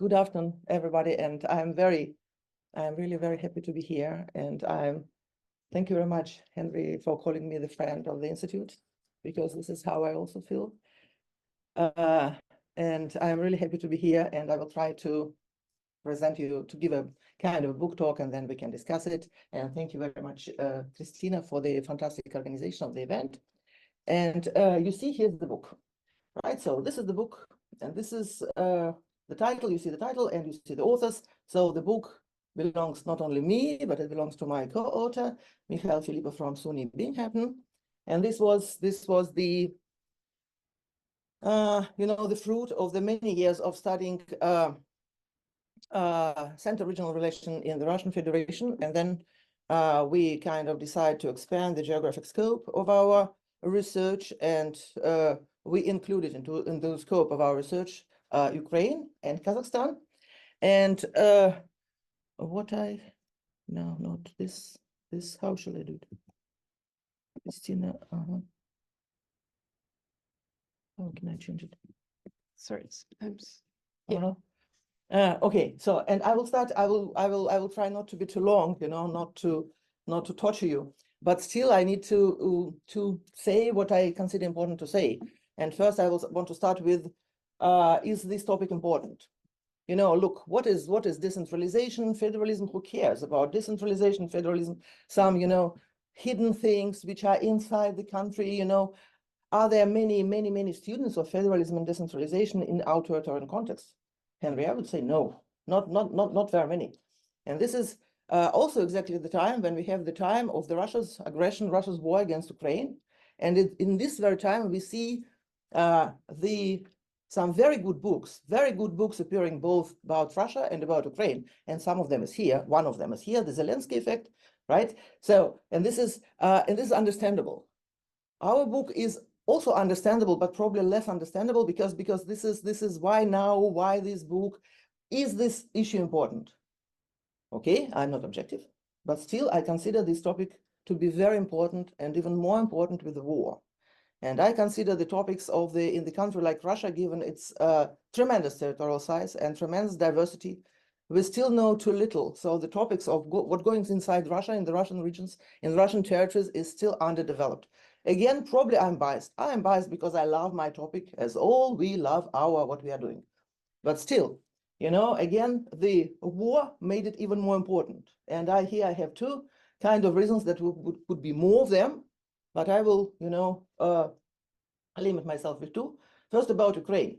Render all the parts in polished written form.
good afternoon, everybody, and I'm really very happy to be here. And thank you very much, Henry, for calling me the friend of the Institute, because this is how I also feel. And I'm really happy to be here, and I will try to present you, to give a kind of book talk, and then we can discuss it. And thank you very much, Christina, for the fantastic organization of the event. And you see, here's the book, right? So this is the book, and this is the title. You see the title, and you see the authors. So the book belongs not only me, but it belongs to my co-author, Mikhail Filippov from SUNY Binghamton. And this was the the fruit of the many years of studying center-regional relation in the Russian Federation. And then we kind of decide to expand the geographic scope of our research, and we included in the scope of our research Ukraine and Kazakhstan. And not this, how shall I do it? Christina, how can I change it? Sorry, sometimes. Okay, so, and I will start, I will try not to be too long, not to torture you, but still I need to say what I consider important to say. And first I will want to start with, is this topic important? Look, what is decentralization, federalism? Who cares about decentralization, federalism? Some, hidden things which are inside the country, Are there many students of federalism and decentralization in authoritarian context? Henry, I would say no, not very many. And this is also exactly the time when we have the time of Russia's aggression, Russia's war against Ukraine. And in this very time, we see some very good books appearing both about Russia and about Ukraine. And some of them is here. One of them is here, the Zelensky effect, right? So, and this is understandable. Our book is also understandable, but probably less understandable because this is why this book, is this issue important? Okay, I'm not objective, but still I consider this topic to be very important, and even more important with the war. And I consider the topics in the country like Russia, given its tremendous territorial size and tremendous diversity, we still know too little. So the topics of what goes inside Russia, in the Russian regions, in Russian territories, is still underdeveloped. Again, probably I'm biased. I am biased because I love my topic, as all we love what we are doing. But still, again, the war made it even more important. And I have two kind of reasons that would be more of them, but I will, limit myself with two. First, about Ukraine.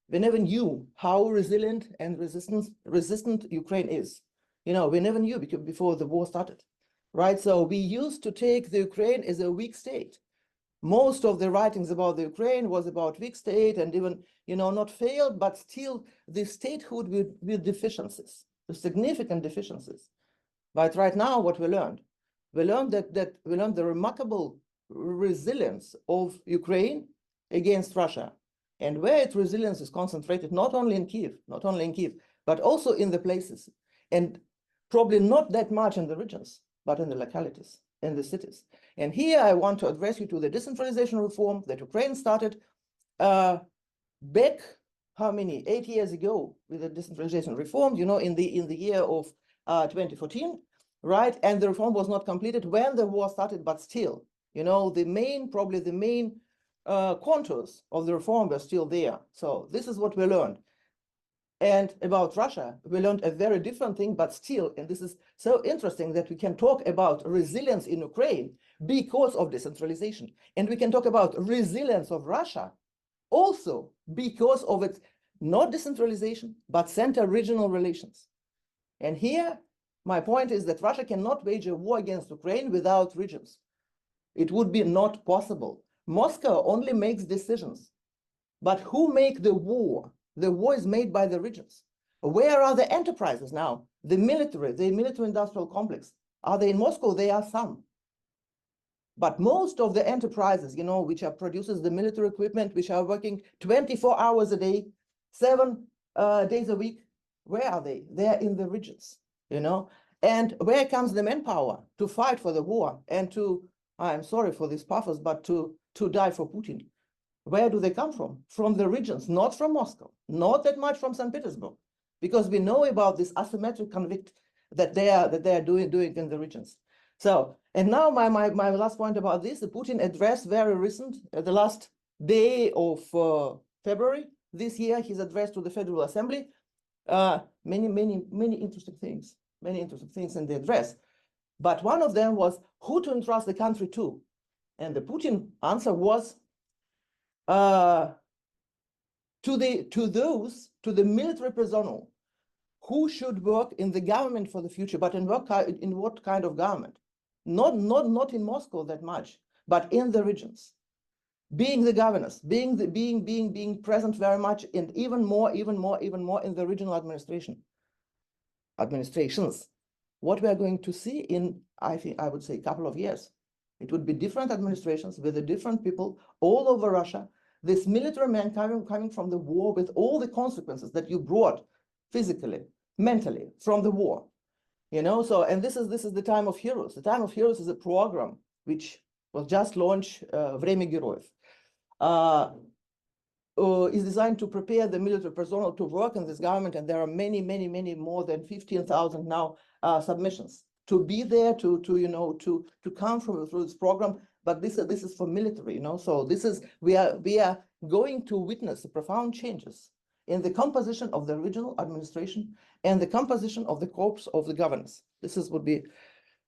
We never knew how resilient and resistant Ukraine is. We never knew before the war started, right? So we used to take the Ukraine as a weak state. Most of the writings about the Ukraine was about weak state and even, not failed, but still the statehood with deficiencies, with significant deficiencies. But right now, what we learned that we learned the remarkable resilience of Ukraine against Russia, and where its resilience is concentrated not only in Kiev, but also in the places, and probably not that much in the regions, but in the localities, in the cities. And here I want to address you to the decentralization reform that Ukraine started back, how many, 8 years ago, with the decentralization reform, in the year of 2014, right? And the reform was not completed when the war started, but still, the main contours of the reform were still there. So this is what we learned. And about Russia, we learned a very different thing, but still, and this is so interesting that we can talk about resilience in Ukraine because of decentralization. And we can talk about resilience of Russia also because of its not decentralization, but center-regional relations. And here, my point is that Russia cannot wage a war against Ukraine without regions. It would be not possible. Moscow only makes decisions. But who make the war? The war is made by the regions. Where are the enterprises now? The military-industrial complex. Are they in Moscow? There are some. But most of the enterprises, which are produces the military equipment, which are working 24 hours a day, 7 days a week, where are they? They are in the regions, And where comes the manpower to fight for the war and to, I'm sorry for this pathos, but to die for Putin? Where do they come from? From the regions, not from Moscow, not that much from St. Petersburg. because we know about this asymmetric conflict that they are doing in the regions. So, and now my last point about this, the Putin address, very recent, the last day of February this year, his address to the Federal Assembly, many interesting things in the address. But one of them was who to entrust the country to. And the Putin answer was to the military personnel who should work in the government for the future, but in what kind of government? Not in Moscow that much, but in the regions, being the governors, being present very much, and even more in the regional administrations. What we are going to see in, I would say, a couple of years, it would be different administrations with the different people all over Russia. This military man coming from the war with all the consequences that you brought physically, mentally from the war, you know. So, and this is the time of heroes. The time of heroes is a program which was just launched, Время Героев, is designed to prepare the military personnel to work in this government, and there are many more than 15,000 now submissions to be there to come through this program. But this is for military, you know. So this is we are going to witness the profound changes in the composition of the regional administration and the composition of the corps of the governors. This would be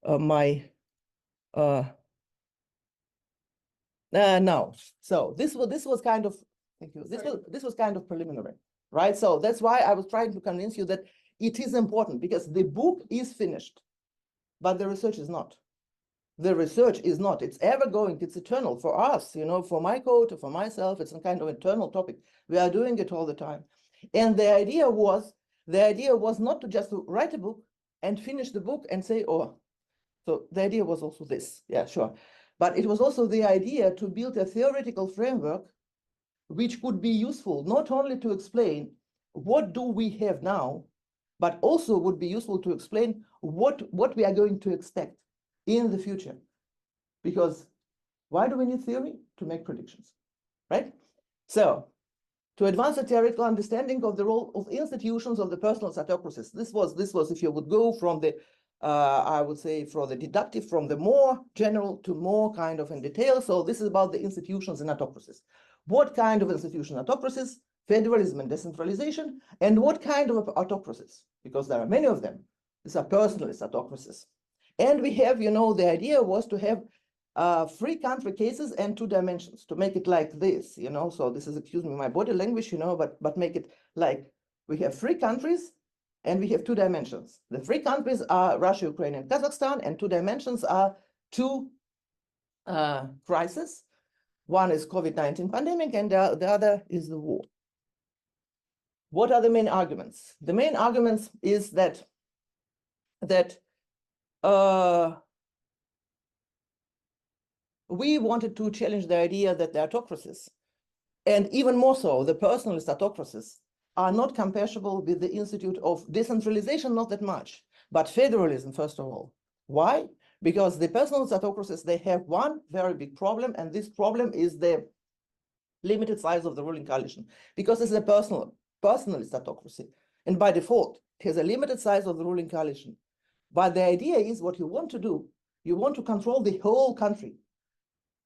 my now. So this was kind of, thank you. This was kind of preliminary, right? So that's why I was trying to convince you that it is important, because the book is finished, but the research is not. The research is not. It's ever going. It's eternal for us, you know, for my code, for myself. It's a kind of eternal topic. We are doing it all the time. And the idea was not to just write a book and finish the book and say, oh, so the idea was also this. Yeah, sure. But it was also the idea to build a theoretical framework which could be useful not only to explain what do we have now, but also would be useful to explain what we are going to expect in the future. Because why do we need theory? To make predictions, right? So to advance a theoretical understanding of the role of institutions of the personal autocracies. This was if you would go from the I would say from the deductive, from the more general to more kind of in detail. So this is about the institutions and autocracies. What kind of institution autocracies? Federalism and decentralization. And what kind of autocracies? Because there are many of them. These are personalist autocracies. And we have, you know, the idea was to have free country cases and 2 dimensions, to make it like this, you know. So this is, excuse me, my body language, you know, but make it like we have 3 countries and we have 2 dimensions. The 3 countries are Russia, Ukraine, and Kazakhstan, and 2 dimensions are 2 crises. One is COVID-19 pandemic, and the other is the war. What are the main arguments? The main arguments is that we wanted to challenge the idea that the autocracies, and even more so, the personalist autocracies, are not compatible with the institute of decentralization, not that much, but federalism, first of all. Why? Because the personalist autocracies, they have one very big problem, and this problem is the limited size of the ruling coalition, because it's a personalist autocracy, and by default, it has a limited size of the ruling coalition. But the idea is, what you want to do, you want to control the whole country.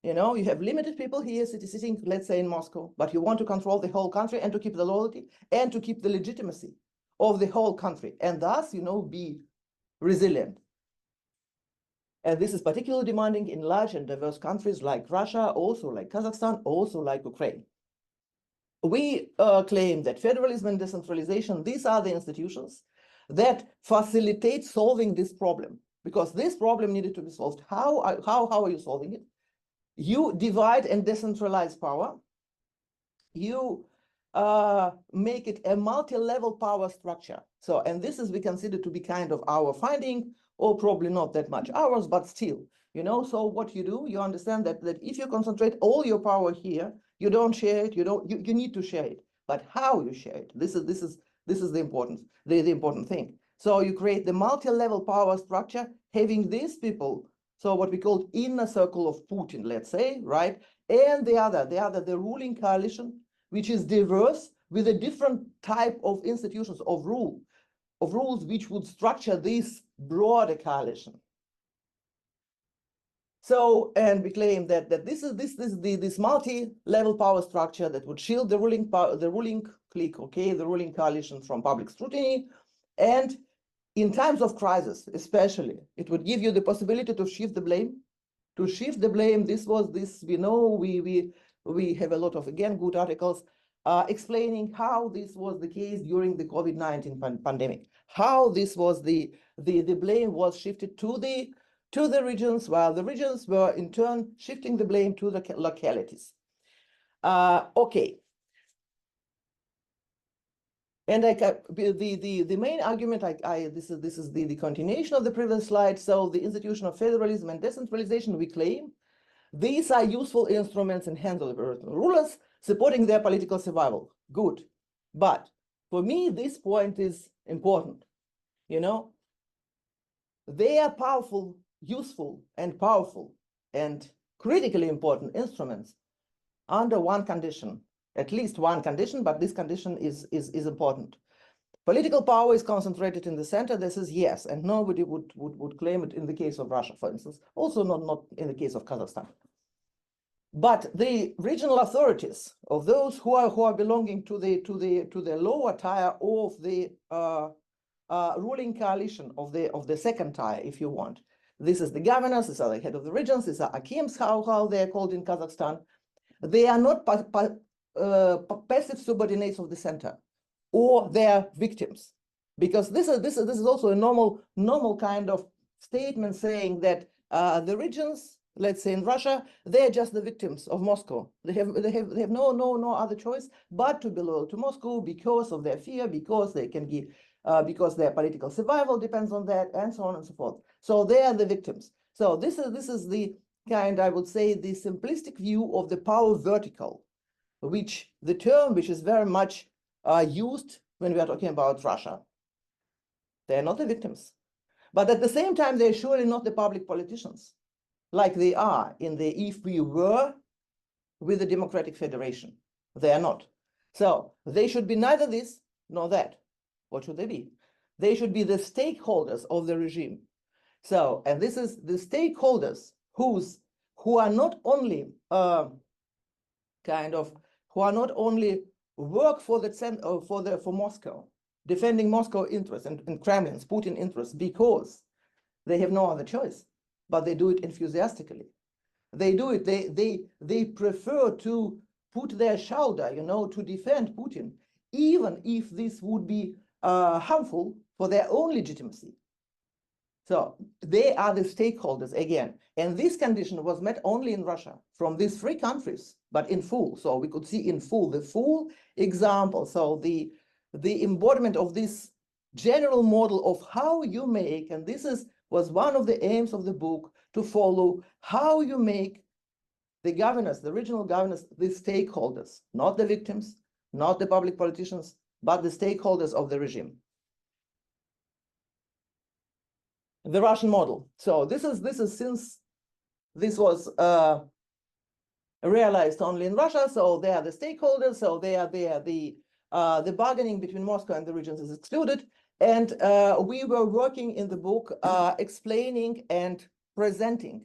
You know, you have limited people here sitting, let's say in Moscow, but you want to control the whole country and to keep the loyalty and to keep the legitimacy of the whole country, and thus, you know, be resilient. And this is particularly demanding in large and diverse countries like Russia, also like Kazakhstan, also like Ukraine. We claim that federalism and decentralization, these are the institutions that facilitate solving this problem, because this problem needed to be solved. How are you solving it? You divide and decentralize power. You make it a multi-level power structure. So, and this is we consider to be kind of our finding, or probably not that much ours, but still, you know. So what you do, you understand that if you concentrate all your power here, you don't share it. You need to share it. But how you share it? This is the important thing. So you create the multi-level power structure, having these people, so what we call inner circle of Putin, let's say, right? And the ruling coalition, which is diverse, with a different type of institutions of rules which would structure this broader coalition. So, and we claim that this is this multi-level power structure that would shield the ruling clique, okay, the ruling coalition from public scrutiny, and in times of crisis, especially, it would give you the possibility to shift the blame. We know we have a lot of, again, good articles explaining how this was the case during the COVID-19 pandemic, how this was the blame was shifted to the regions, while the regions were in turn shifting the blame to the localities. Okay. And the main argument, this is the continuation of the previous slide. So the institution of federalism and decentralization, we claim, these are useful instruments in hands of the rulers, supporting their political survival. Good. But for me, this point is important. You know, they are powerful, useful, and powerful, and critically important instruments under one condition. At least one condition, but this condition is important. Political power is concentrated in the center. This is yes, and nobody would claim it in the case of Russia, for instance. Also not in the case of Kazakhstan. But the regional authorities of those who are belonging to the lower tier of the ruling coalition of the second tier, if you want. This is the governors. These are the head of the regions. These are akims, how they are called in Kazakhstan. They are not passive subordinates of the center, or their victims, because this is also a normal kind of statement saying that the regions, let's say in Russia, they're just the victims of Moscow. They have no other choice but to be loyal to Moscow because of their fear, because they can give because their political survival depends on that, and so on and so forth. So they are the victims. So this is the kind, I would say, the simplistic view of the power vertical, which is very much used when we are talking about Russia. They are not the victims, but at the same time, they're surely not the public politicians, like they are if we were with the Democratic Federation. They are not. So they should be neither this nor that. What should they be? They should be the stakeholders of the regime. So, and this is the stakeholders who are not only work for Moscow, defending Moscow interests and Kremlin's Putin interests because they have no other choice, but they do it enthusiastically. They do it. They prefer to put their shoulder, to defend Putin, even if this would be harmful for their own legitimacy. So they are the stakeholders again. And this condition was met only in Russia from these three countries, but in full. So we could see in full, the full example. So the embodiment of this general model of how you make, and this was one of the aims of the book, to follow how you make the governors, the regional governors, the stakeholders, not the victims, not the public politicians, but the stakeholders of the regime. The Russian model. So this is since this was realized only in Russia. So they are the stakeholders. So they are the bargaining between Moscow and the regions is excluded. And we were working in the book explaining and presenting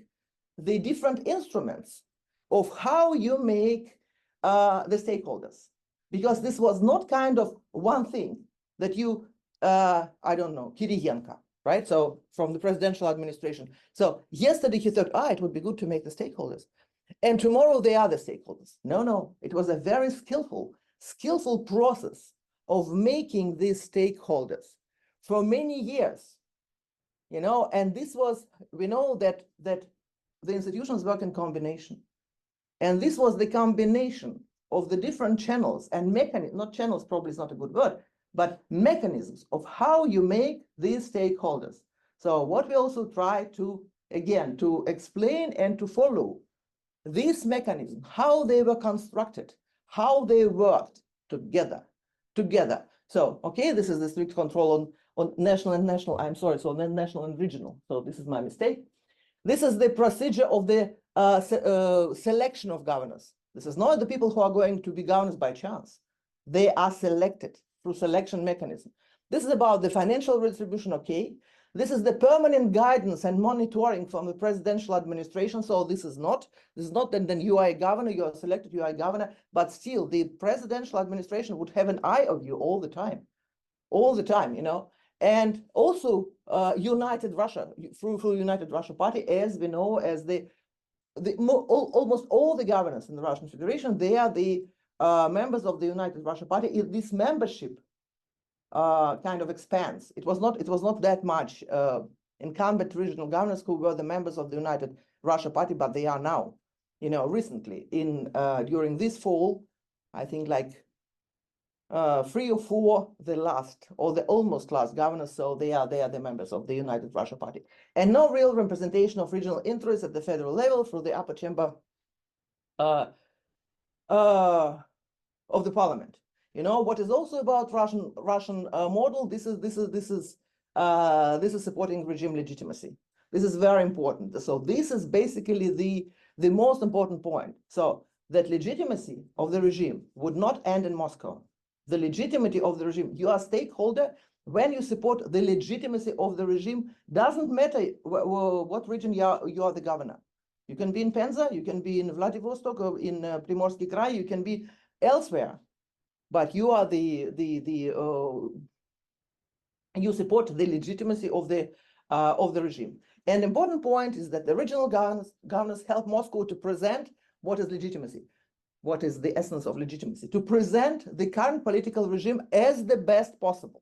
the different instruments of how you make the stakeholders, because this was not kind of one thing that you I don't know, Kiriyenko, right? So from the presidential administration. So yesterday he thought, it would be good to make the stakeholders. And tomorrow they are the stakeholders. No, it was a very skillful process of making these stakeholders for many years, and this was, we know that the institutions work in combination. And this was the combination of the different channels and mechanisms, not channels, probably is not a good word, but mechanisms of how you make these stakeholders. So what we also try to, again, to explain and to follow this mechanism, how they were constructed, how they worked together. So, okay, this is the strict control on national and national, I'm sorry, so then national and regional. So this is my mistake. This is the procedure of the selection of governors. This is not the people who are going to be governors by chance. They are selected through selection mechanism. This is about the financial redistribution, okay? This is the permanent guidance and monitoring from the presidential administration. So this is not that then you are a governor, you are selected, you are a governor, but still the presidential administration would have an eye on you all the time, you know. And also United Russia, through United Russia Party, as we know, as almost all the governors in the Russian Federation, they are the members of the United Russia Party. This membership kind of expands. It was not that much incumbent regional governors who were the members of the United Russia Party, but they are now, you know, recently during this fall, I think like 3 or 4, the last or the almost last governors. So they are the members of the United Russia Party, and no real representation of regional interests at the federal level through the upper chamber of the parliament. You know what is also about Russian model. This is supporting regime legitimacy. This is very important. So this is basically the most important point. So that legitimacy of the regime would not end in Moscow. The legitimacy of the regime, you are a stakeholder. When you support the legitimacy of the regime, doesn't matter what region you are the governor. You can be in Penza, you can be in Vladivostok, or in Primorsky Krai, you can be elsewhere, but you are you support the legitimacy of the regime. An important point is that the regional governors help Moscow to present what is legitimacy. What is the essence of legitimacy? To present the current political regime as the best possible.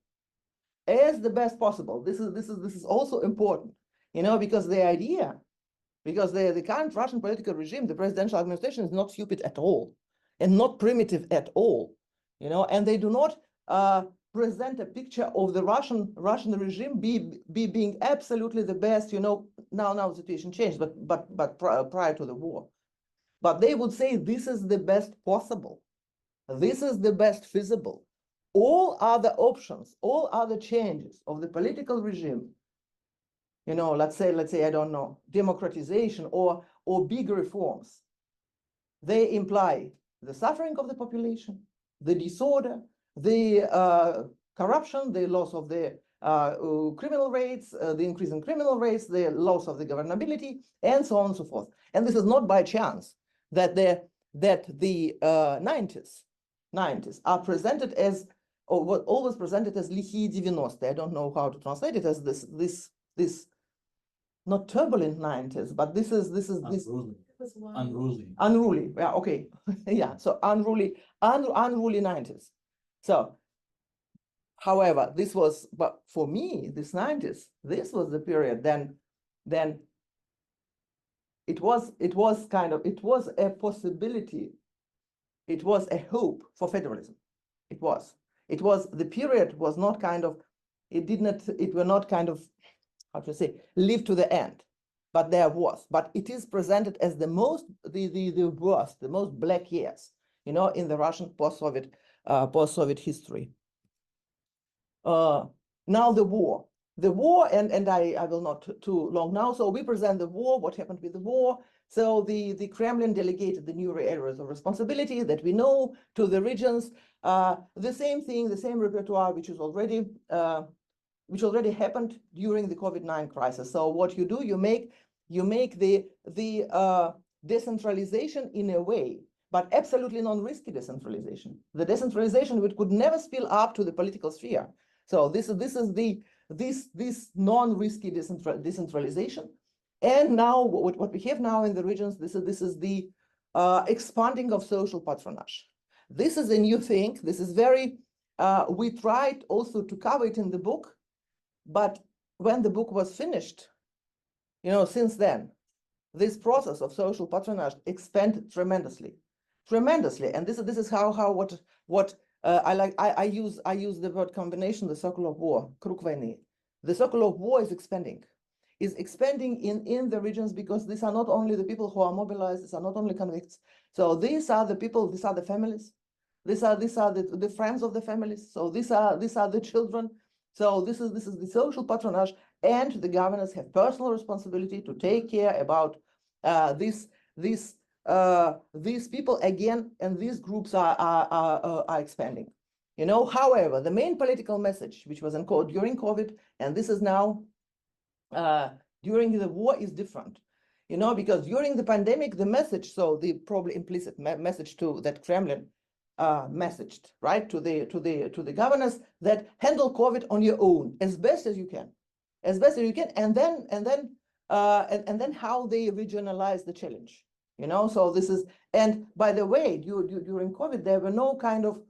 As the best possible. This is also important, you know, because the idea, because the current Russian political regime, the presidential administration, is not stupid at all and not primitive at all, you know, and they do not present a picture of the Russian regime being absolutely the best, you know. Now the situation changed, but prior to the war. But they would say this is the best possible. This is the best feasible. All other options, all other changes of the political regime, you know, let's say, I don't know, democratization or big reforms, they imply the suffering of the population, the disorder, the corruption, the loss of the criminal rates, the increase in criminal rates, the loss of the governability, and so on and so forth. And this is not by chance that the 90s are presented as, or what always presented as лихие 90. I don't know how to translate it as this not turbulent 90s, but this unruly. Yeah, okay. Yeah, so unruly 90s. So however, but for me, this 90s, this was the period then it was a possibility. It was a hope for federalism. It was the period was not kind of, it were not kind of, how to say, live to the end, but it is presented as the most, the worst, the most black years, you know, in the Russian post-Soviet history. Now the war, and I will not too long now. So we present the war, what happened with the war. So the Kremlin delegated the new areas of responsibility that we know to the regions. The same thing, the same repertoire, which already happened during the COVID-19 crisis. So what you do, you make the decentralization in a way, but absolutely non-risky decentralization. The decentralization which could never spill up to the political sphere. So this is this non-risky decentralization. And now what we have now in the regions, this is the expanding of social patronage. This is a new thing. This is very, we tried also to cover it in the book, but when the book was finished, you know, since then, this process of social patronage expanded tremendously. And this is how what I use the word combination, the circle of war, kruг войны. The circle of war is expanding in the regions, because these are not only the people who are mobilized, these are not only convicts. So these are the people, these are the families, these are the friends of the families. So these are the children. So this is the social patronage, and the governors have personal responsibility to take care about this these people again, and these groups are expanding. You know, however, the main political message, which was during COVID, and this is now during the war, is different. You know, because during the pandemic, the message, so the probably implicit message to that Kremlin messaged, right, to the governors, that handle COVID on your own as best as you can, and then how they regionalize the challenge. You know, so this is, and by the way, during COVID, there were no kind of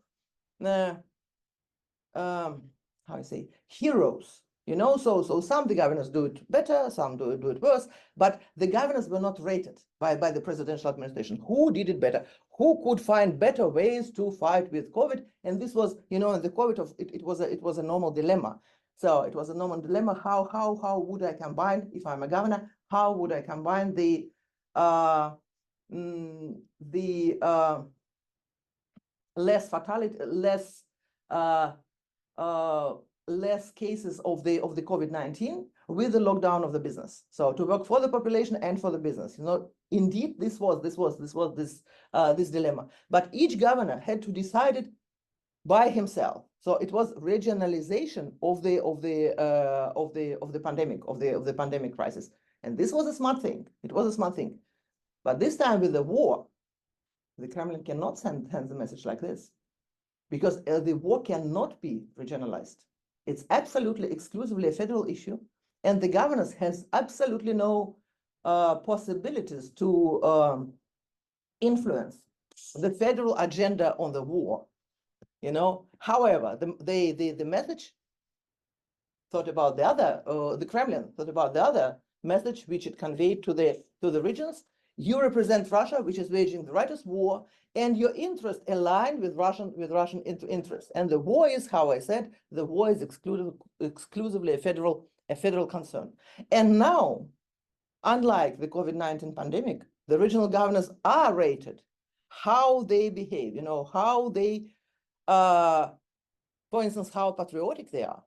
how I say, heroes. You know, so some the governors do it better, some do it worse, but the governors were not rated by the presidential administration. Who did it better? Who could find better ways to fight with COVID? And this was, you know, in the COVID of it was a normal dilemma. So it was a normal dilemma. How would I combine, if I'm a governor, how would I combine the less fatality, less cases of the COVID-19 with the lockdown of the business. So to work for the population and for the business. You know, indeed, this was this dilemma. But each governor had to decide it by himself. So it was regionalization of the pandemic crisis. And this was a smart thing. It was a smart thing. But this time with the war, the Kremlin cannot send the message like this, because the war cannot be regionalized. It's absolutely exclusively a federal issue, and the governors has absolutely no possibilities to influence the federal agenda on the war. You know, however, the message thought about the other, the Kremlin thought about the other message which it conveyed to the regions. You represent Russia, which is waging the righteous war, and your interest aligned with Russian interests. And the war is, how I said, the war is exclusively a federal concern. And now, unlike the COVID-19 pandemic, the regional governors are rated how they behave. You know, how they, for instance, how patriotic they are.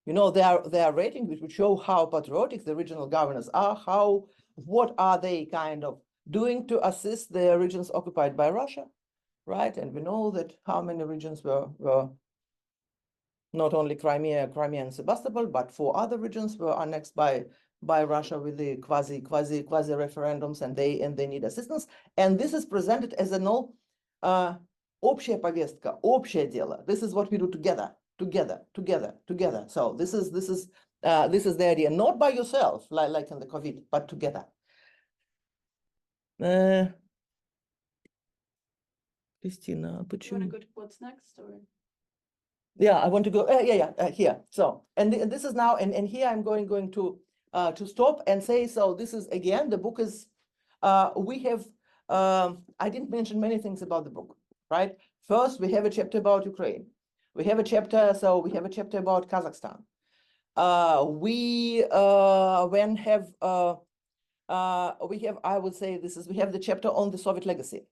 You know, their rating, which would show how patriotic the regional governors are, what are they kind of doing to assist the regions occupied by Russia, right? And we know that how many regions were not only Crimea and Sebastopol, but 4 other regions were annexed by Russia with the quasi referendums, and they need assistance. And this is presented as an all общая повестка, общее дело. This is what we do together. So this is the idea, not by yourself, like in the COVID, but together. Christina, Do you want to go to what's next, or? Yeah, I want to go. Here. So, and this is now, and here I'm going to stop and say. So this is again, the book is. We have. I didn't mention many things about the book, right? First, we have a chapter about Ukraine. We have a chapter. So we have a chapter about Kazakhstan. We have. I would say this is. We have the chapter on the Soviet legacy.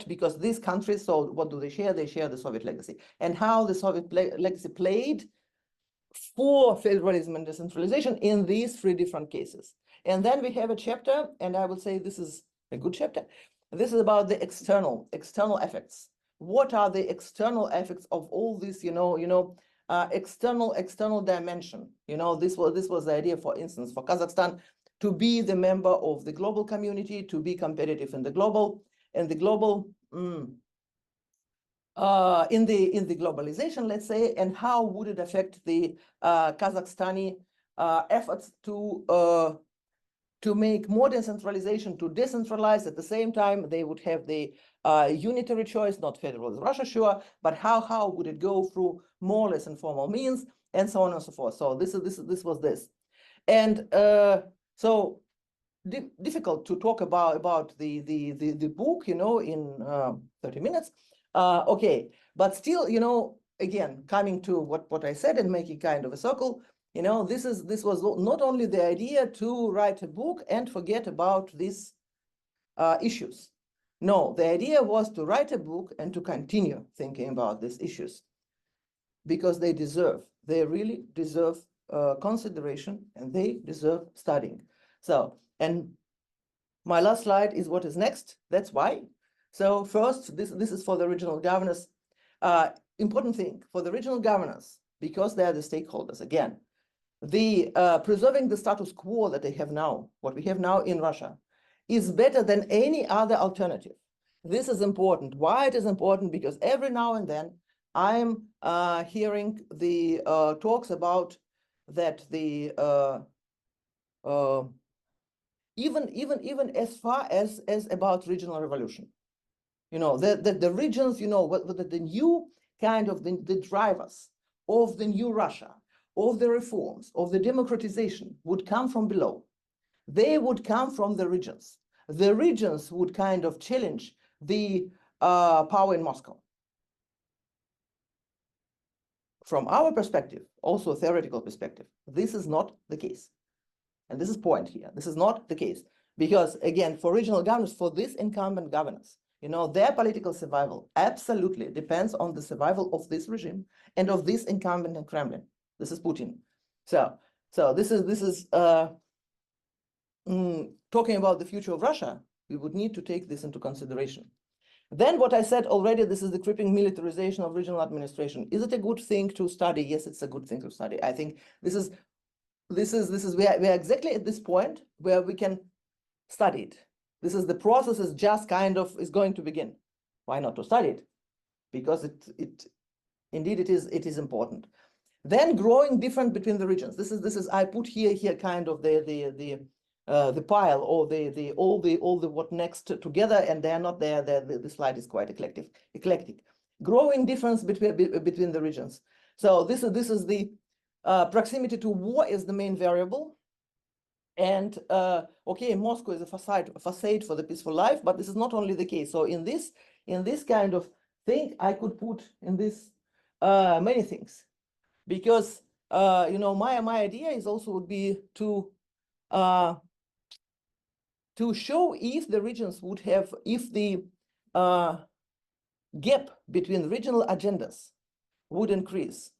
Because these countries, so what do they share? They share the Soviet legacy, and how the Soviet legacy played for federalism and decentralization in these 3 different cases. And then we have a chapter, and I would say this is a good chapter. This is about the external effects. What are the external effects of all this, external dimension? You know, this was the idea, for instance, for Kazakhstan to be the member of the global community, to be competitive in the global. In the globalization, let's say, and how would it affect the Kazakhstani efforts to make more decentralization, to decentralize? At the same time, they would have the unitary choice, not federal as Russia, sure, but how would it go through more or less informal means, and so on and so forth. So this was this, and so. Difficult to talk about the book, in 30 minutes. Okay, but still, again, coming to what I said and making kind of a circle, this was not only the idea to write a book and forget about these issues. No, the idea was to write a book and to continue thinking about these issues, because they really deserve consideration, and they deserve studying. So, and My last slide is what is next. That's why. So first, this is for the regional governors. Important thing for the regional governors, because they are the stakeholders. Again, the preserving the status quo that they have now, what we have now in Russia, is better than any other alternative. This is important. Why it is important? Because every now and then I'm hearing the talks about that the even as far as about regional revolution. You know, the regions, you know, what the new kind of the drivers of the new Russia, of the reforms, of the democratization would come from below. They would come from the regions. The regions would kind of challenge the power in Moscow. From our perspective, also a theoretical perspective, this is not the case. And this is point here. This is not the case. Because again, for regional governors, for these incumbent governors, you know, their political survival absolutely depends on the survival of this regime and of this incumbent in Kremlin. This is Putin. So this is talking about the future of Russia. We would need to take this into consideration. Then what I said already, this is the creeping militarization of regional administration. Is it a good thing to study? Yes, it's a good thing to study. I think we are exactly at this point where we can study it. This is the process is just kind of is going to begin. Why not to study it? Because it is important. Then growing different between the regions. This is I put here kind of the pile or all the what next together, and they are not there. The slide is quite eclectic. Growing difference between the regions. So this is the proximity to war is the main variable. And okay, Moscow is a facade for the peaceful life, but this is not only the case. So in this kind of thing, I could put in this many things, because you know, my idea is also would be to show if the regions would have, if the gap between regional agendas would increase.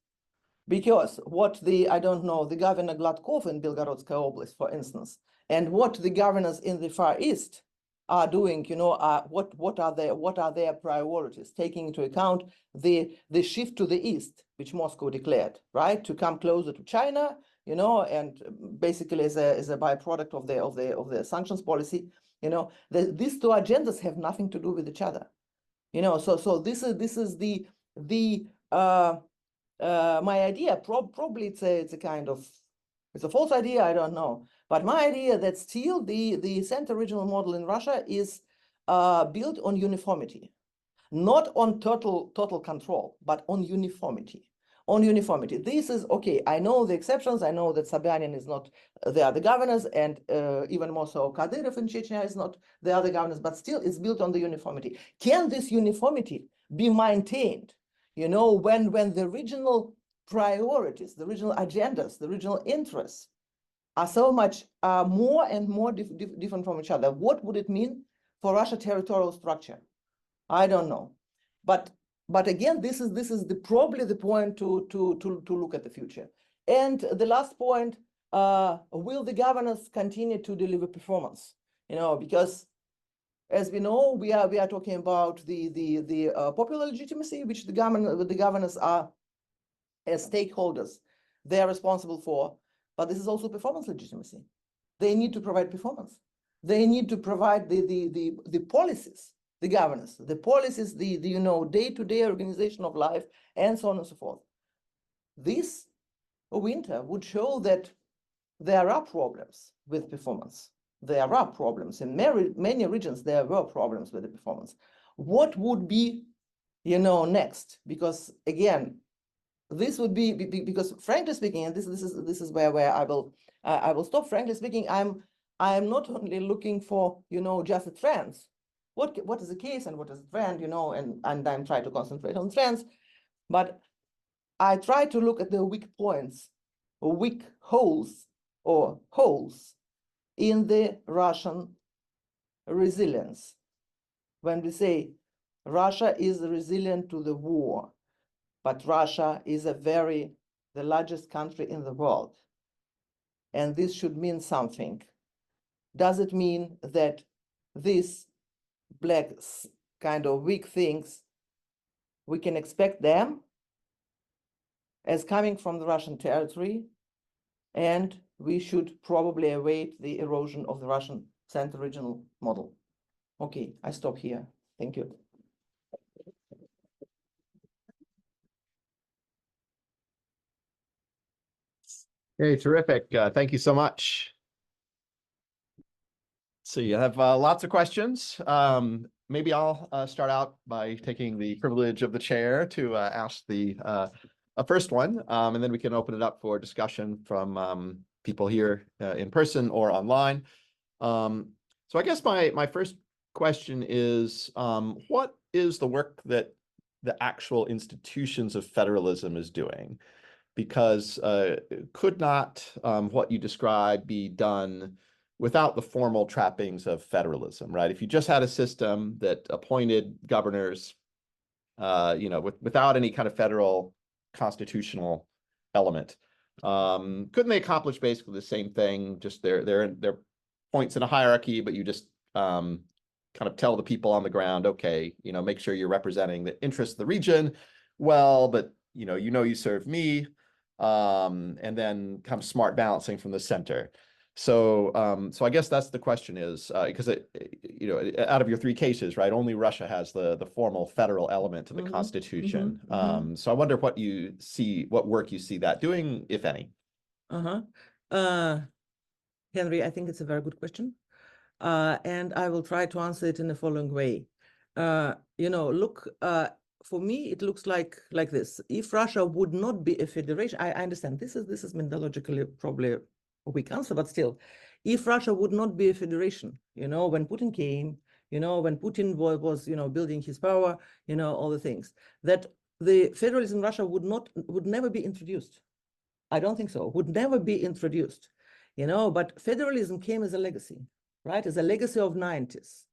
Because what I don't know, the governor Gladkov in Belgorodskaya Oblast, for instance, and what the governors in the Far East are doing, you know, what are their priorities, taking into account the shift to the east, which Moscow declared, right, to come closer to China, you know, and basically as a byproduct of the sanctions policy, you know, these two agendas have nothing to do with each other, you know. So this is the my idea. Probably it's a kind of, it's a false idea, I don't know, but my idea that still the center regional model in Russia is built on uniformity, not on total control, but on uniformity. On uniformity. This is okay. I know the exceptions. I know that Sobyanin is not the other governors, and even more so Kadyrov in Chechnya is not the other governors, but still it's built on the uniformity. Can this uniformity be maintained, you know, when the regional priorities, the regional agendas, the regional interests are so much more and more different from each other? What would it mean for Russia territorial structure? I don't know, but again, this is probably the point to look at the future. And the last point, will the governors continue to deliver performance? You know, because as we know, we are talking about the popular legitimacy, which the governors are as stakeholders, they are responsible for, but this is also performance legitimacy. They need to provide performance. They need to provide the policies. The governance, the policies, the you know, day-to-day organization of life, and so on and so forth. This winter would show that there are problems with performance. There are problems in many regions. There were problems with the performance. What would be, you know, next? Because again, this would be because frankly speaking, and this is where I will stop. Frankly speaking, I'm not only looking for, you know, just a trends. What is the case and what is the trend, you know, and I'm trying to concentrate on trends, but I try to look at the weak points or weak holes in the Russian resilience. When we say Russia is resilient to the war, but Russia is the largest country in the world, and this should mean something. Does it mean that these black kind of weak things, we can expect them as coming from the Russian territory, and we should probably await the erosion of the Russian Central Regional model. Okay, I stop here. Thank you. Okay, terrific. Thank you so much. So you have lots of questions. Maybe I'll start out by taking the privilege of the chair to ask the first one, and then we can open it up for discussion from people here in person or online. So I guess my first question is, what is the work that the actual institutions of federalism is doing? Because could not what you describe be done without the formal trappings of federalism, right? If you just had a system that appointed governors, without any kind of federal constitutional element, couldn't they accomplish basically the same thing? Just they're points in a hierarchy, but you just kind of tell the people on the ground, okay, make sure you're representing the interests of the region well, but you serve me, and then kind of smart balancing from the center. So I guess that's the question is, because out of your three cases, right, only Russia has the formal federal element to the Constitution. So I wonder what work you see that doing, if any. Henry, I think it's a very good question. And I will try to answer it in the following way. Look, for me, it looks like this. If Russia would not be a federation, I understand this is methodologically probably a weak answer, but still, if Russia would not be a federation, when Putin came, when Putin was building his power, all the things, that the federalism in Russia would never be introduced. I don't think so. Would never be introduced, but federalism came as a legacy, right? As a legacy of 90s.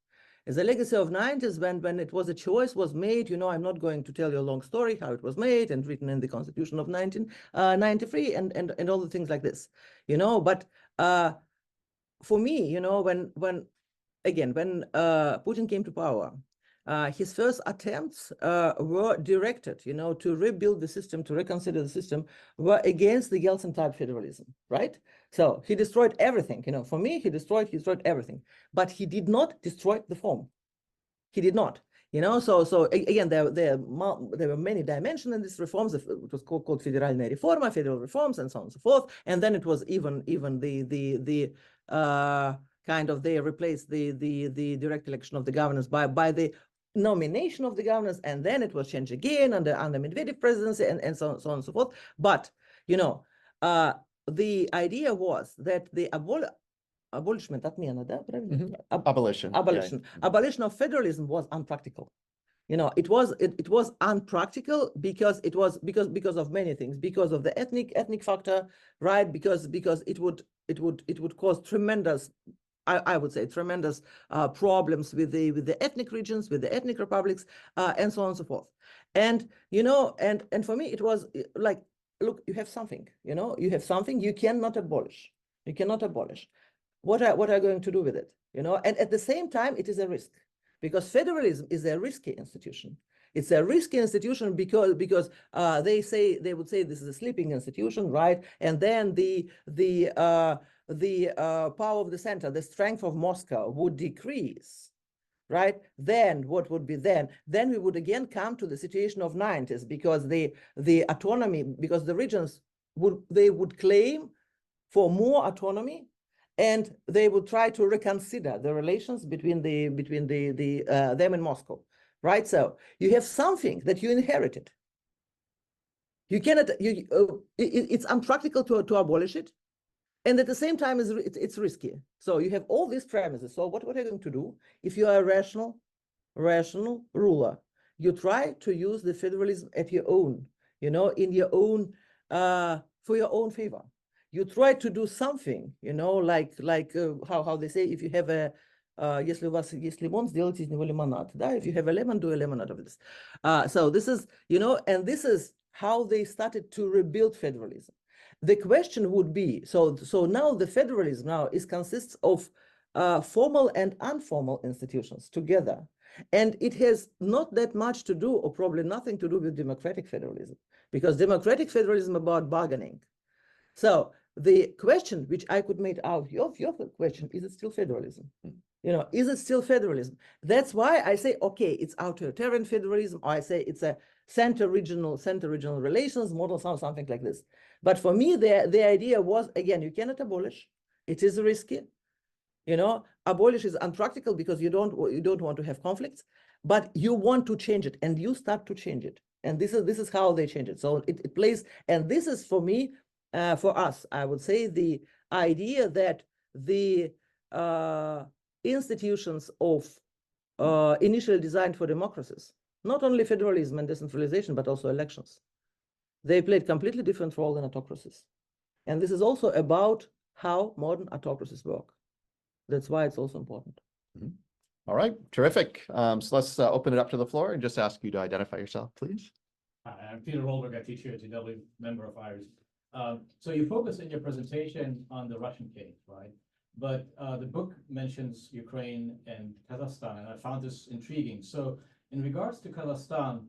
As a legacy of 90s, when it was a choice was made, I'm not going to tell you a long story how it was made and written in the Constitution of 1993 and all the things like this, but for me, when Putin came to power, his first attempts were directed, to rebuild the system, to reconsider the system, were against the Yeltsin-type federalism, right? So he destroyed everything. For me, he destroyed everything, but he did not destroy the form. He did not. So again, there were many dimensions in these reforms. It was called Federальная реформа, federal reforms, and so on and so forth. And then it was even the kind of they replaced the direct election of the governors by the nomination of the governors, and then it was changed again under Medvedev presidency and so on and so forth. But the idea was that the abolition of federalism was unpractical. It was unpractical because of many things, because of the ethnic factor, right? Because it would cause tremendous, I would say, tremendous problems with the ethnic regions, with the ethnic republics, and so on and so forth. And and for me, it was like, look, you have something, you cannot abolish. You cannot abolish. What are you going to do with it? And at the same time, it is a risk, because federalism is a risky institution. It's a risky institution because they would say this is a sleeping institution, right? And then the power of the center, the strength of Moscow would decrease, right? Then what would be then? Then we would again come to the situation of 90s, because the autonomy, because the regions would claim for more autonomy, and they would try to reconsider the relations between them and Moscow, right? So you have something that you inherited. You cannot. It's unpractical to abolish it, and at the same time, it's risky. So you have all these premises. So what are you going to do if you are a rational ruler? You try to use the federalism at your own, in your own, for your own favor. You try to do something, like how they say, if you have a если у вас есть лимон, сделайте из него лимонад. Да? If you have a lemon, do a lemonade of this. So this is, and this is how they started to rebuild federalism. The question would be, so now the federalism now consists of formal and informal institutions together. And it has not that much to do, or probably nothing to do, with democratic federalism, because democratic federalism about bargaining. So the question which I could make out of your question, is it still federalism? Is it still federalism? That's why I say, okay, it's authoritarian federalism, or I say it's a center-regional relations model, something like this. But for me, the idea was, again, you cannot abolish. It is risky. Abolish is unpractical because you don't want to have conflicts, but you want to change it, and you start to change it. And this is how they change it. So it plays, and this is for me, for us, I would say, the idea that the institutions of initially designed for democracies, not only federalism and decentralization, but also elections, they played completely different role than autocracies. And this is also about how modern autocracies work. That's why it's also important. All right, terrific. So let's open it up to the floor and just ask you to identify yourself, please. Hi, I'm Peter Rolberg. I teach here at GW, member of IRIS. So you focus in your presentation on the Russian case, right? But the book mentions Ukraine and Kazakhstan, and I found this intriguing. So in regards to Kazakhstan,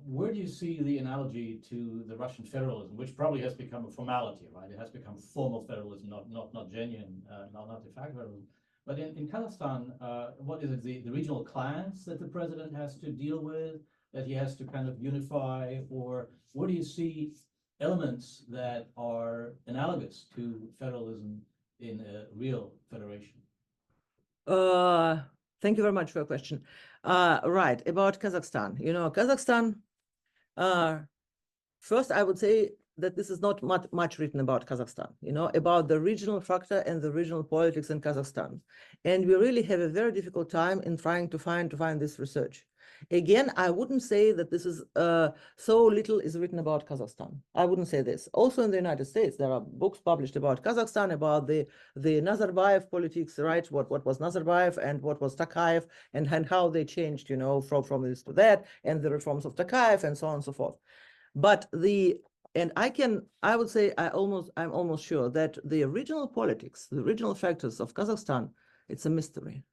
where do you see the analogy to the Russian federalism, which probably has become a formality, right? It has become formal federalism, not genuine, not de facto federalism. But in Kazakhstan, what is it, the regional clans that the president has to deal with, that he has to kind of unify, or where do you see elements that are analogous to federalism in a real federation? Thank you very much for your question. Right, about Kazakhstan. Kazakhstan, first I would say that this is not much written about Kazakhstan, about the regional factor and the regional politics in Kazakhstan. And we really have a very difficult time in trying to find this research. Again, I wouldn't say that this is so little is written about Kazakhstan. I wouldn't say this. Also in the United States, there are books published about Kazakhstan, about the Nazarbayev politics, right? What was Nazarbayev and what was Tokayev, and how they changed, from this to that, and the reforms of Tokayev, and so on and so forth. But I would say I'm almost sure that the regional politics, the regional factors of Kazakhstan, it's a mystery.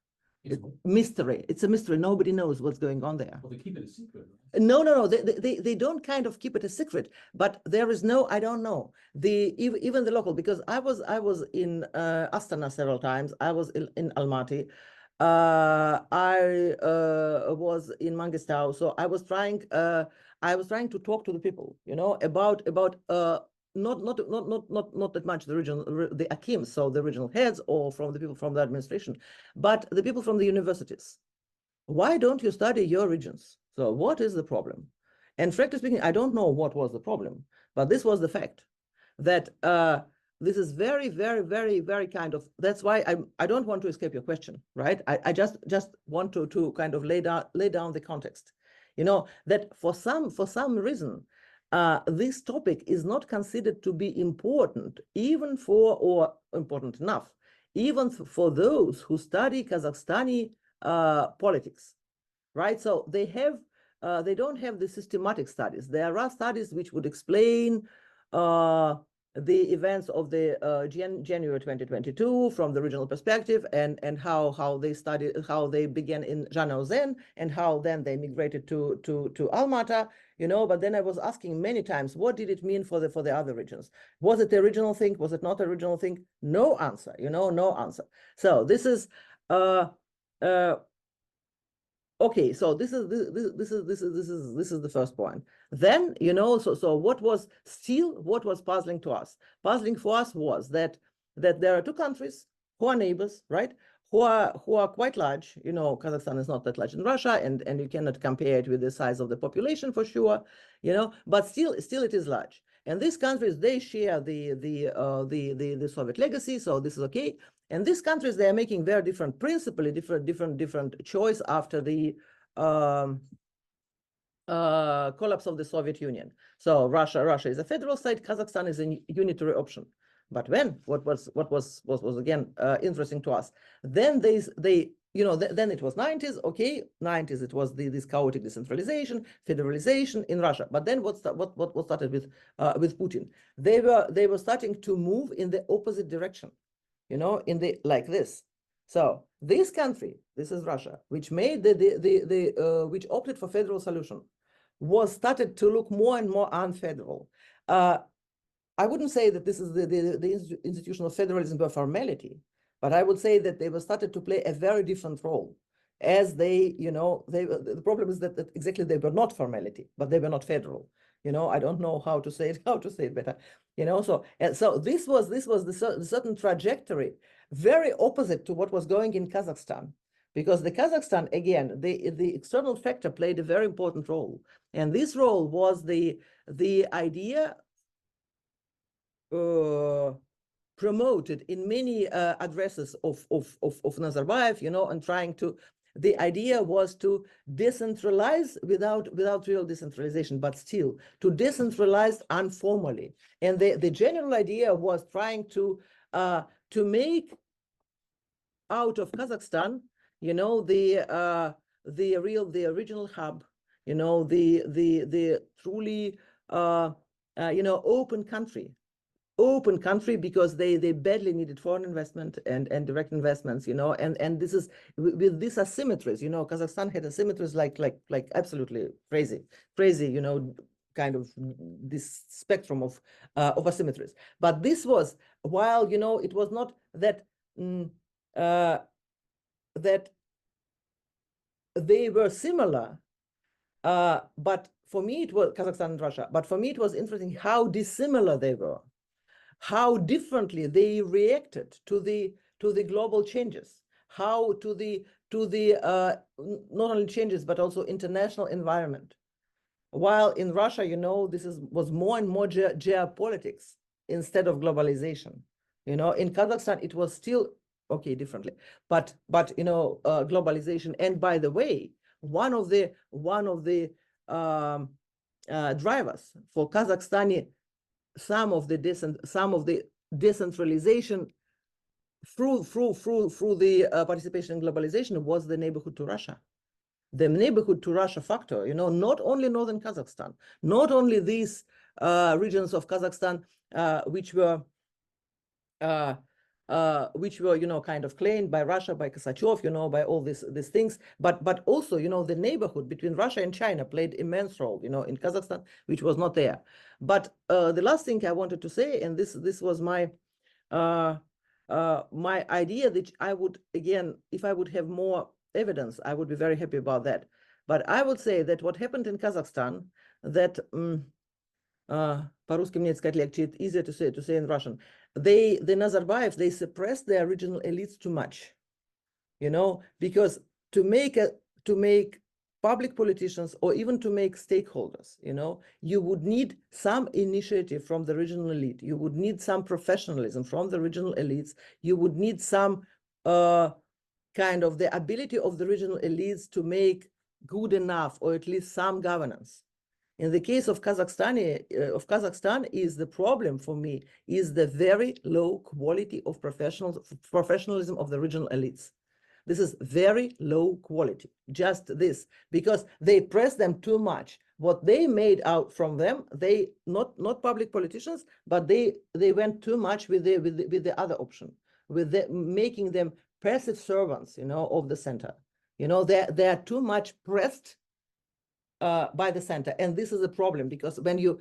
It's a mystery. Nobody knows what's going on there. Well, they keep it a secret, No. right? They don't kind of keep it a secret, but there is no, I don't know. Even the local, because I was in Astana several times. I was in Almaty. I was in Mangistau. So I was trying to talk to the people, about not that much the Akims, so the regional heads, or from the people from the administration, but the people from the universities. Why don't you study your regions? So what is the problem? And frankly speaking, I don't know what was the problem, but this was the fact that this is very, very, very, very kind of, that's why I don't want to escape your question, right? I just want to kind of lay down the context, that for some reason, this topic is not considered to be important, or important enough, even for those who study Kazakhstani politics, right? So they don't have the systematic studies. There are studies which would explain the events of the January 2022 from the regional perspective, and how they began in Zhanaozen, and how then they migrated to Almaty, but then I was asking many times, what did it mean for the other regions? Was it the original thing? Was it not the original thing? No answer, no answer. So this is okay, so this is the first point. Then, so what was puzzling to us? Puzzling for us was that there are two countries who are neighbors, right? Who are quite large. Kazakhstan is not that large in Russia, and you cannot compare it with the size of the population for sure, but still it is large. And these countries, they share the Soviet legacy, so this is okay. And these countries, they are making very different, principally different choice after the collapse of the Soviet Union. So Russia is a federal state, Kazakhstan is a unitary option. But what was again interesting to us, then then it was 90s, okay, 90s, it was this chaotic decentralization, federalization in Russia. But then what started with Putin? They were starting to move in the opposite direction, like this. So this country, this is Russia, which made which opted for federal solution, was started to look more and more unfederal. I wouldn't say that this is the institution of federalism by formality, but I would say that they were started to play a very different role. As they, the problem is that exactly they were not formality, but they were not federal. I don't know how to say it better. So this was the certain trajectory, very opposite to what was going in Kazakhstan, because the Kazakhstan, again, the external factor played a very important role, and this role was the idea promoted in many addresses of Nazarbayev, and trying to. The idea was to decentralize without real decentralization, but still to decentralize informally. And the general idea was trying to make out of Kazakhstan, the original hub, the truly open country, because they badly needed foreign investment and direct investments, and this is with these asymmetries, Kazakhstan had asymmetries like absolutely crazy, kind of this spectrum of asymmetries. But this was, while it was not that that they were similar, but for me it was Kazakhstan and Russia. But for me it was interesting how dissimilar they were, how differently they reacted to the global changes, how to the not only changes but also international environment. While in Russia, this was more and more geopolitics instead of globalization. In Kazakhstan, it was still differently, but globalization. And by the way, one of the drivers for Kazakhstani some of the decentralization through the participation in globalization was the neighborhood to Russia. The neighborhood to Russia factor, not only northern Kazakhstan, not only these regions of Kazakhstan which were kind of claimed by Russia, by Kosachev, by all these things, but also, the neighborhood between Russia and China played immense role, in Kazakhstan, which was not there. But the last thing I wanted to say, and this was my my idea, that I would, again, if I would have more evidence, I would be very happy about that. But I would say that what happened in Kazakhstan, that по-русски мне сказать легче, it's easier to say in Russian. The Nazarbayevs, they suppressed their regional elites too much, because to make public politicians, or even to make stakeholders, you would need some initiative from the regional elite. You would need some professionalism from the regional elites. You would need some kind of the ability of the regional elites to make good enough, or at least some governance. In the case of Kazakhstan, is the problem for me is the very low quality of professionalism of the regional elites. This is very low quality, just this, because they press them too much. What they made out from them, they not public politicians, but they went too much with the other option, with making them passive servants, of the center. They are too much pressed by the center, and this is a problem, because when you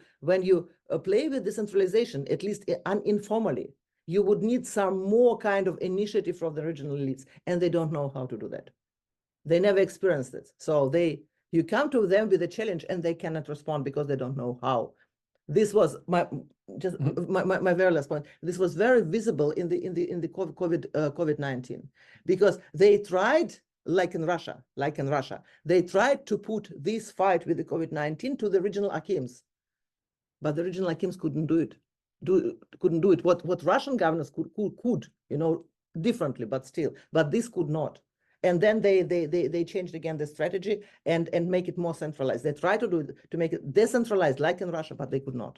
play with decentralization, at least informally, you would need some more kind of initiative from the regional elites, and they don't know how to do that. They never experienced it, so you come to them with a challenge, and they cannot respond because they don't know how. This was my very last point. This was very visible in the COVID-19, because they tried. Like in Russia, they tried to put this fight with the COVID-19 to the regional Akims, but the regional Akims couldn't do it. What Russian governors could, differently, but still, but this could not. And then they changed again the strategy and make it more centralized. They tried to do it, to make it decentralized, like in Russia, but they could not.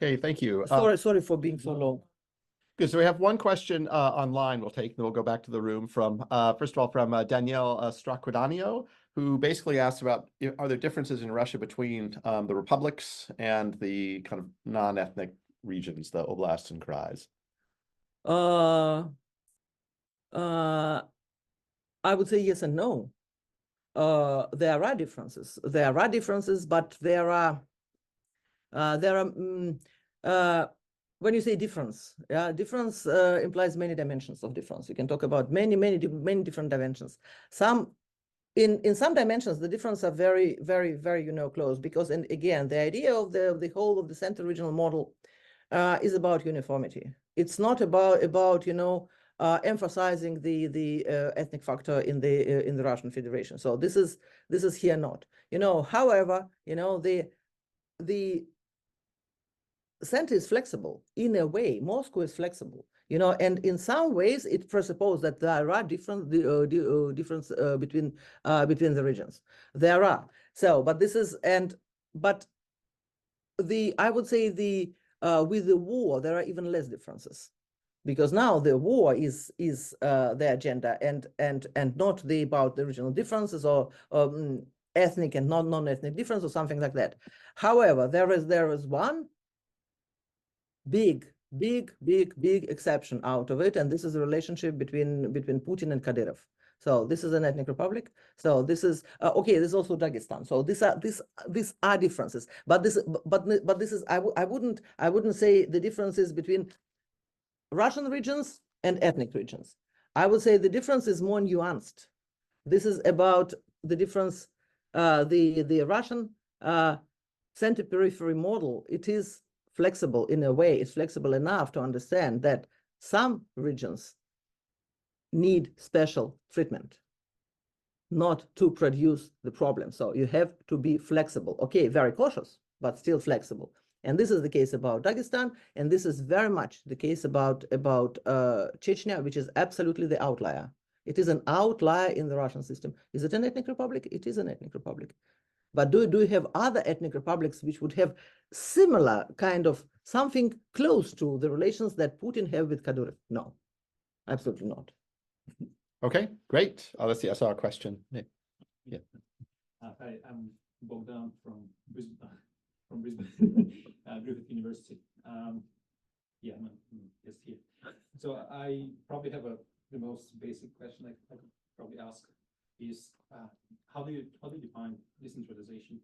Okay, thank you. Sorry for being so long. Good. So we have one question online we'll take, then we'll go back to the room from, first of all, from Danielle Straquidanio, who basically asked about, are there differences in Russia between the republics and the kind of non-ethnic regions, the oblasts and krais? I would say yes and no. There are differences. There are differences, but there are when you say difference, yeah, difference implies many dimensions of difference. You can talk about many different dimensions. In some dimensions, the differences are very close, because, and again, the idea of the whole of the central regional model is about uniformity. It's not about emphasizing the ethnic factor in the Russian Federation. So this is here not. However, the center is flexible in a way. Moscow is flexible, and in some ways it presupposes that there are difference between the regions. There are. So, but this is I would say with the war there are even less differences, because now the war is the agenda and not about the regional differences or ethnic and non-ethnic difference or something like that. However, there is one big exception out of it, and this is the relationship between Putin and Kadyrov. So this is an ethnic republic. So this is okay. This is also Dagestan. So these are differences, but this is I wouldn't say the differences between Russian regions and ethnic regions. I would say the difference is more nuanced. This is about the difference. The Russian center periphery model, it is flexible in a way. It's flexible enough to understand that some regions need special treatment, not to produce the problem. So you have to be flexible. Okay, very cautious, but still flexible. And this is the case about Dagestan, and this is very much the case about Chechnya, which is absolutely the outlier. It is an outlier in the Russian system. Is it an ethnic republic? It is an ethnic republic. But do you have other ethnic republics which would have similar kind of something close to the relations that Putin have with Kadyrov? No, absolutely not. Okay, great. Let's see. I saw a question. Yeah. Hi, I'm Bogdan from Brisbane, Griffith University. Yeah, I'm just here. So I probably have the most basic question I could probably ask is how do you define decentralization?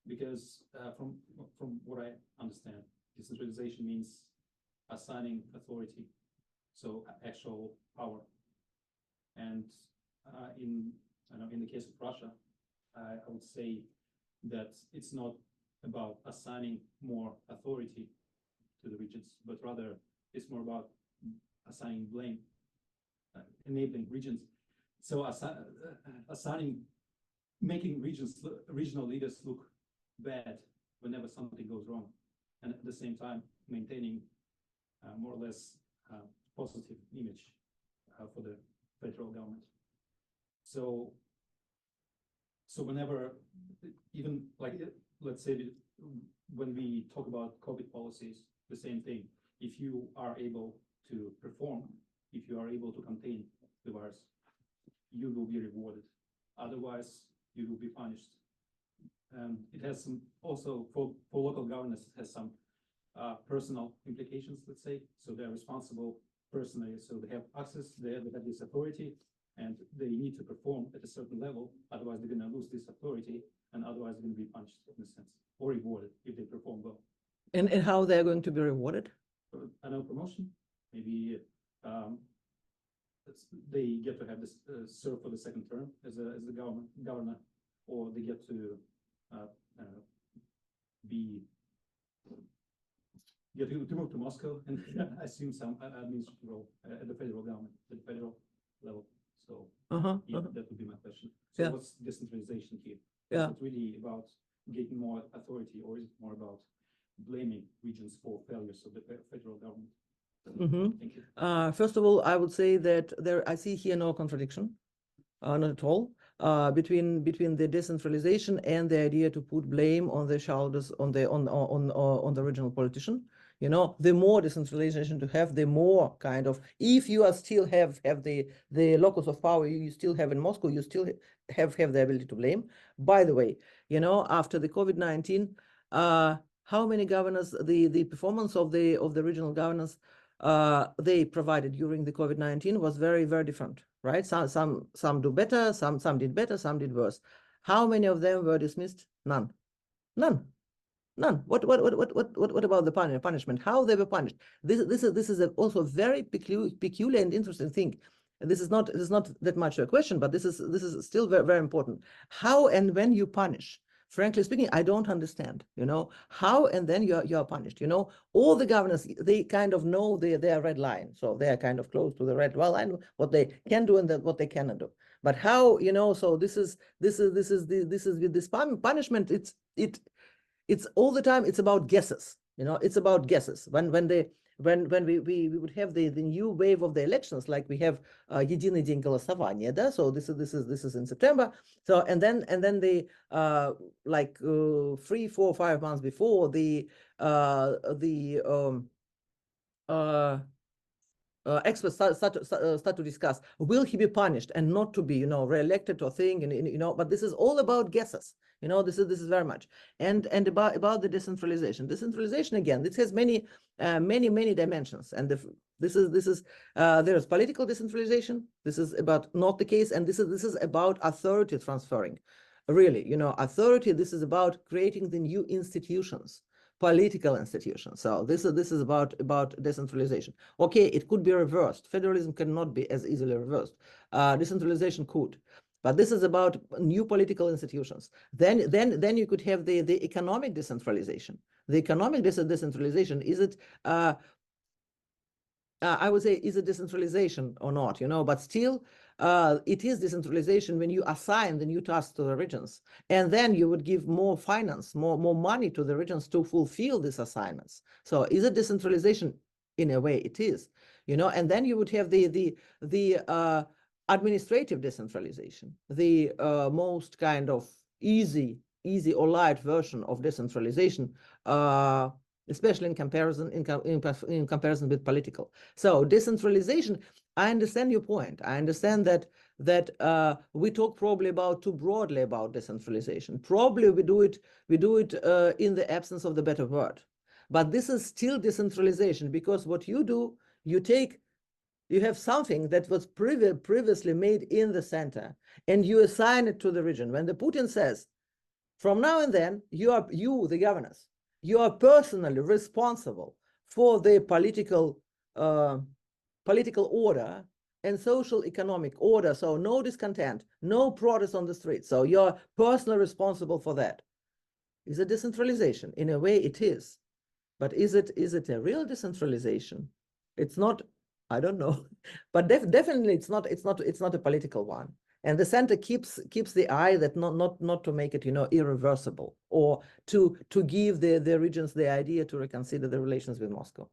Because from what I understand, decentralization means assigning authority, so actual power. And in the case of Russia, I would say that it's not about assigning more authority to the regions, but rather it's more about assigning blame, enabling regions. So making regional leaders look bad whenever something goes wrong, and at the same time maintaining more or less positive image for the federal government. So whenever, even like, let's say when we talk about COVID policies, the same thing. If you are able to perform, if you are able to contain the virus, you will be rewarded. Otherwise, you will be punished. It has some also for local governance, it has some personal implications, let's say. So they're responsible personally, so they have access, they have this authority, and they need to perform at a certain level. Otherwise, they're going to lose this authority, and otherwise, they're going to be punished in a sense, or rewarded if they perform well. And how they're going to be rewarded? Another promotion, maybe they get to have this serve for the second term as the governor, or they get to to move to Moscow and assume some administrative role at the federal government, at the federal level. So that would be my question. So what's decentralization here? Is it really about getting more authority, or is it more about blaming regions for failures of the federal government? Thank you. First of all, I would say that I see here no contradiction, not at all, between the decentralization and the idea to put blame on the shoulders on the regional politician. The more decentralization to have, the more kind of, if you are still have the locus of power you still have in Moscow, you still have the ability to blame. By the way, after the COVID-19, how many governors, the performance of the regional governors they provided during the COVID-19 was very, very different, right? Some do better, some did better, some did worse. How many of them were dismissed? None. None. None. What about the punishment? How they were punished? This is also very peculiar and interesting thing. This is not that much a question, but this is still very, very important. How and when you punish? Frankly speaking, I don't understand, how and then you are punished. All the governors, they kind of know their red line. So they are kind of close to the red line, what they can do and what they cannot do. But how, so this is with this punishment, it's all the time, it's about guesses, it's about guesses. When we would have the new wave of the elections, like we have Единый день голосования, so this is in September. So and then the 3, 4, 5 months before experts start to discuss, will he be punished and not to be re-elected or thing, and but this is all about guesses. This is very much and about the decentralization again. This has many dimensions, and there is political decentralization. This is about not the case, and this is about authority transferring. Really, authority. This is about creating the new institutions, political institutions. So this is about decentralization. Okay, it could be reversed. Federalism cannot be as easily reversed. Decentralization could. But this is about new political institutions. Then you could have the economic decentralization. The economic decentralization, is it, I would say, is it decentralization or not, but still it is decentralization when you assign the new tasks to the regions, and then you would give more finance, more money to the regions to fulfill these assignments. So is it decentralization? In a way it is, and then you would have the administrative decentralization, the most kind of easy or light version of decentralization, especially in comparison with political. So decentralization, I understand your point. I understand that we talk probably about too broadly about decentralization. Probably we do it in the absence of the better word. But this is still decentralization, because what you do, you have something that was previously made in the center, and you assign it to the region. When the Putin says, from now and then, you, the governors, you are personally responsible for the political order and social economic order. So no discontent, no protest on the street. So you're personally responsible for that. Is it decentralization? In a way, it is. But is it a real decentralization? It's not. I don't know, but definitely it's not a political one. And the center keeps the eye that not to make it irreversible, or to give the regions the idea to reconsider the relations with Moscow.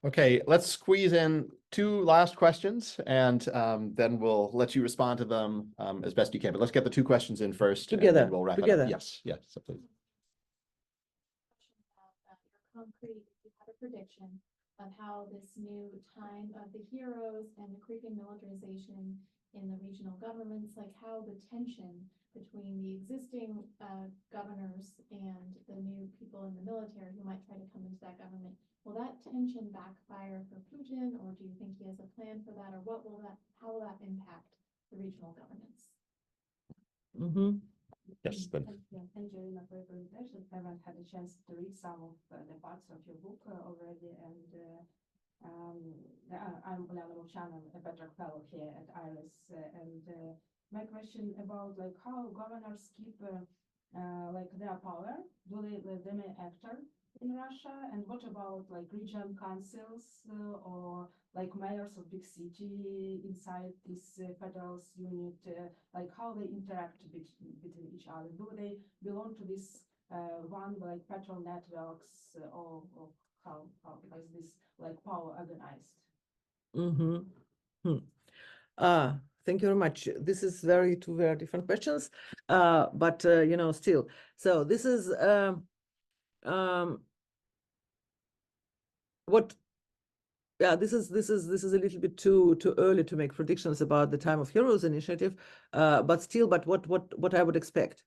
Okay, let's squeeze in 2 last questions, and then we'll let you respond to them as best you can. But let's get the 2 questions in first, together. And then we'll wrap it up. Yes, so please. Your concrete, if you have a prediction of how this new time of the heroes and the creeping militarization in the regional governments, like how the tension between the existing governors and the new people in the military who might try to come into that government, will that tension backfire for Putin, or do you think he has a plan for that, or how will that impact the regional governance? Mm-hmm. Yes, then. Thank you, Irina, for your presentation. I haven't had a chance to read some of the parts of your book already, and I'm Ulyana Molchanov, a Petrarch Fellow here at IRIS, and my question about how governors keep their power. Do they let them actor in Russia? And what about region councils or mayors of big city inside this federalist unit? How they interact between each other? Do they belong to this one petrol networks, or how is this power organized? Mm-hmm. Thank you very much. This is two very different questions, but still. So this is this is a little bit too early to make predictions about the Time of Heroes initiative, but what I would expect.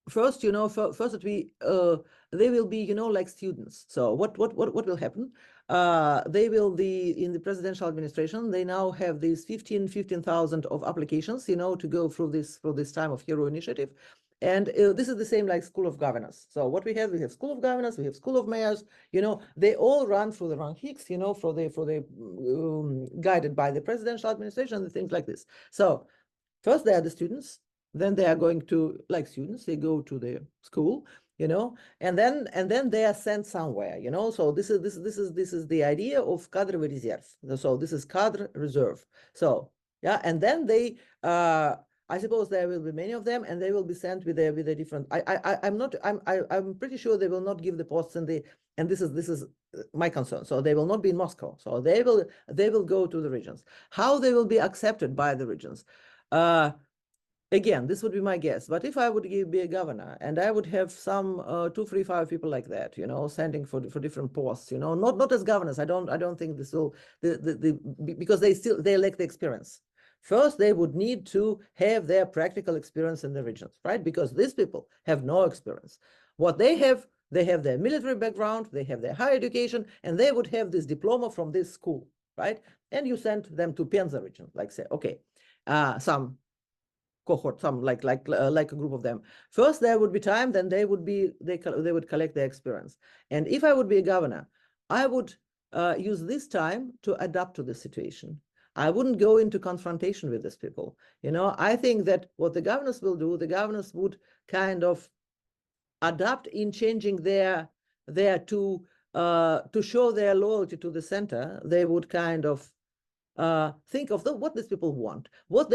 first, first that they will be, like students. So what will happen? They will be in the presidential administration. They now have these 15,000 of applications, to go through this time of Hero Initiative. And this is the same like School of Governors. So what we have School of Governors, we have School of Mayors, they all run through the ranks, for the guided by the presidential administration and things like this. So first they are the students, then they are going to, like students, they go to the school, and then they are sent somewhere, so this is the idea of cadre reserve. So this is cadre reserve. So yeah, and then they I suppose there will be many of them, and they will be sent with a different. I'm pretty sure they will not give the posts and this is my concern. So they will not be in Moscow. So they will go to the regions. How they will be accepted by the regions? Again, this would be my guess. But if I would be a governor and I would have some 2, 3, 5 people like that, sending for different posts, not as governors. I don't think this will because they lack the experience. First, they would need to have their practical experience in the regions, right? Because these people have no experience. What they have their military background, they have their higher education, and they would have this diploma from this school, right? And you send them to Penza region, like say, okay, some cohort, some like a group of them. First, there would be time, then they would collect their experience. And if I would be a governor, I would use this time to adapt to the situation. I wouldn't go into confrontation with these people. I think that what the governors will do, the governors would kind of adapt in changing their to show their loyalty to the center. They would kind of think of what these people want, what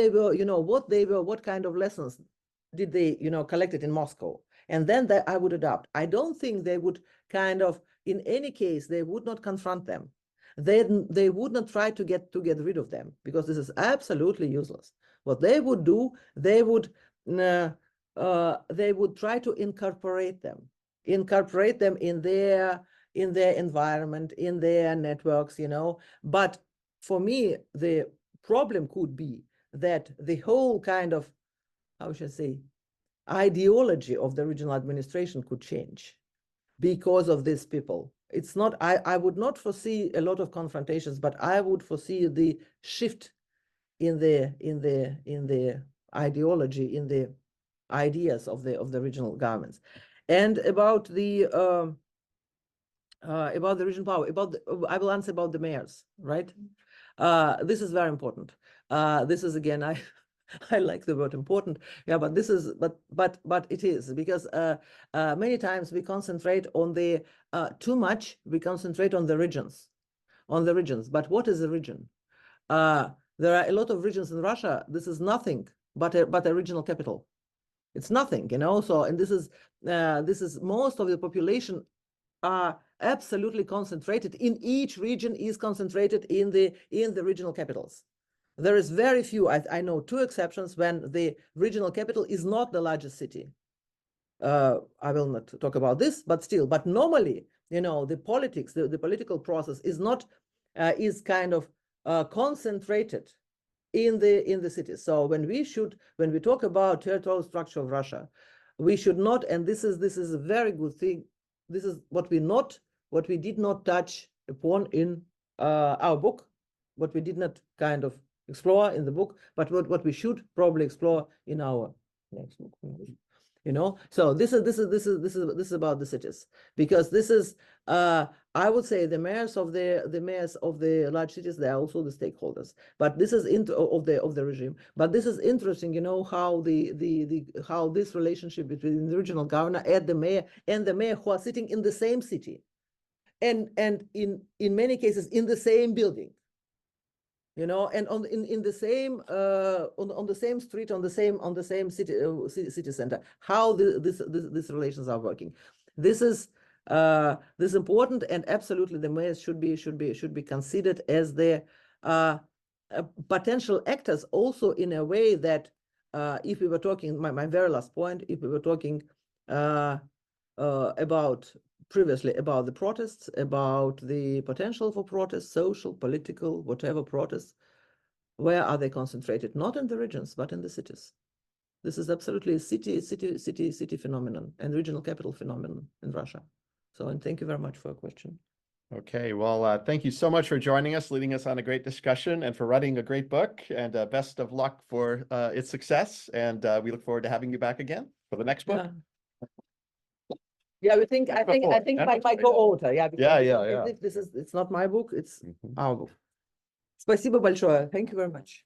kind of lessons did they, collected in Moscow, and then I would adapt. I don't think they would kind of, in any case, they would not confront them. They would not try to get rid of them, because this is absolutely useless. What they would do, they would try to incorporate them in their environment, in their networks, But for me, the problem could be that the whole kind of, how should I say, ideology of the regional administration could change because of these people. It's not, I would not foresee a lot of confrontations, but I would foresee the shift in the ideology, in the ideas of the regional governments. And about the regional power, I will answer about the mayors, right? This is very important. This is, again, I like the word important. Yeah, but this is, but it is, because many times we concentrate on the too much. We concentrate on the regions, But what is a region? There are a lot of regions in Russia. This is nothing but a regional capital. It's nothing, So, and this is most of the population are absolutely concentrated in each region, is concentrated in the regional capitals. There is very few, I know 2 exceptions when the regional capital is not the largest city. I will not talk about this, but still, but normally, the politics, the political process is not, is kind of concentrated in the cities. So when we talk about territorial structure of Russia, we should not, and this is a very good thing. This is what we did not touch upon in our book, what we did not kind of explore in the book, but what we should probably explore in our next book. So this is about the cities, because this is I would say the mayors of the large cities, they are also the stakeholders, but this is of the regime. But this is interesting, how how this relationship between the regional governor and the mayor who are sitting in the same city, and in many cases in the same building, and in the same on the same street, on the same city center, how these relations are working. This is important, and absolutely the mayors should be considered as the potential actors, also in a way that if we were talking, my very last point, if we were talking about previously about the protests, about the potential for protests, social, political, whatever protests, where are they concentrated? Not in the regions, but in the cities. This is absolutely a city phenomenon and regional capital phenomenon in Russia. So, and thank you very much for your question. Okay, well, thank you so much for joining us, leading us on a great discussion, and for writing a great book. And best of luck for its success. And we look forward to having you back again for the next book. Yeah, I think my co-author. Yeah, Yeah. It's not my book, it's Mhm. our book. Спасибо большое. Thank you very much.